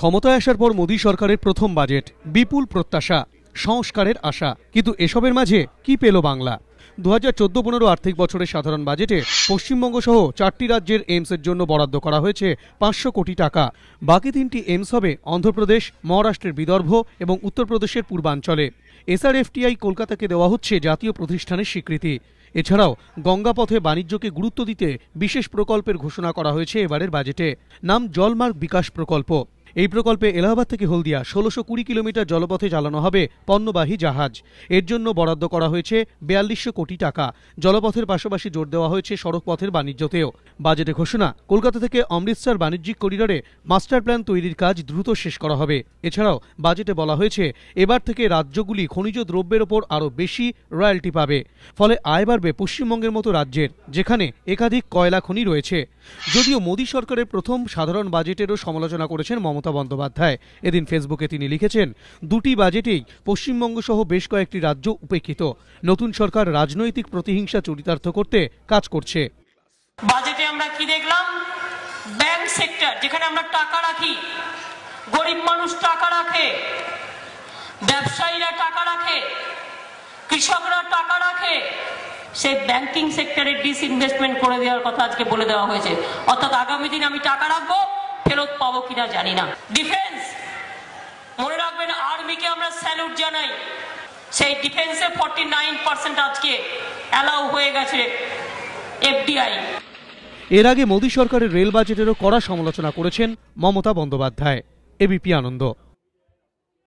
ক্ষমতায় আসার পর মোদী সরকারের প্রথম বাজেট, বিপুল প্রত্যাশা, সংস্কারের আশা, কিন্তু এসবের মাঝে কি পেল বাংলা? 2014-15 আর্থিক বছরের সাধারণ বাজেটে পশ্চিমবঙ্গ সহ 4টি রাজ্যের এইমসের জন্য বরাদ্দ করা হয়েছে 500 কোটি টাকা। বাকি 3টি এইমস হবে অন্ধ্রপ্রদেশ, মহারাষ্ট্রের বিদর্ভ এবং উত্তরপ্রদেশের পূর্বাঞ্চলে। এসআরএফটিআই কলকাতাকে দেওয়া হচ্ছে জাতীয় প্রতিষ্ঠানের স্বীকৃতি। এছাড়াও গঙ্গাপথে বাণিজ্যকে গুরুত্ব দিতে বিশেষ প্রকল্পের ঘোষণা করা হয়েছে এবারের বাজেটে। নাম জলমার্গ বিকাশ প্রকল্প। এই প্রকল্পে এলাহাবাদ থেকে হলদিয়া 1620 কিলোমিটার জলপথে চালানো হবে পণ্যবাহী জাহাজ। এর জন্য বরাদ্দ করা হয়েছে 4200 কোটি টাকা। জলপথের পাশাপাশি জোর দেওয়া হয়েছে সড়কপথের বাণিজ্যতেও। বাজেটে ঘোষণা, কলকাতা থেকে অমৃতসর বাণিজ্যিক করিডরে মাস্টার প্ল্যান তৈরির কাজ দ্রুত শেষ করা হবে। এছাড়াও বাজেটে বলা হয়েছে এবার থেকে রাজ্যগুলি খনিজ দ্রব্যের ওপর আরও বেশি রয়্যালটি পাবে। ফলে আয় বাড়বে পশ্চিমবঙ্গের মতো রাজ্যের, যেখানে একাধিক কয়লা খনি রয়েছে। যদিও মোদী সরকারের প্রথম সাধারণ বাজেটেরও সমালোচনা করেছেন মমতা বন্দ্যোপাধ্যায়। এদিন ফেসবুকে তিনি লিখেছেন, দুটি বাজেটেই পশ্চিমবঙ্গ সহ বেশ কয়েকটি রাজ্য উপেক্ষিত। নতুন সরকার রাজনৈতিক প্রতিহিংসা চরিতার্থ করতে কাজ করছে। বাজেটে আমরা কি দেখলাম? ব্যাংক সেক্টর, যেখানে আমরা টাকা রাখি, গরিব মানুষ টাকা রাখে, ব্যবসায়ীরা টাকা রাখে, কৃষকরা টাকা রাখে, সেই ব্যাংকিং সেক্টরে ডিসইনভেস্টমেন্ট করে দেওয়ার কথা আজকে বলে দেওয়া হয়েছে। অর্থাৎ আগামী দিন আমি টাকা রাখবো, ফেরত পাবো কিনা জানি না। ডিফেন্স, মনে রাখবেন, আর্মিকে আমরা স্যালুট জানাই। সেই ডিফেন্সে 49% আজকে অ্যালাউ হয়ে গেছে এফডিআই। এর আগে মোদী সরকারের রেল বাজেটেরও কড়া সমালোচনা করেছেন মমতা বন্দ্যোপাধ্যায়। এবিপি আনন্দ।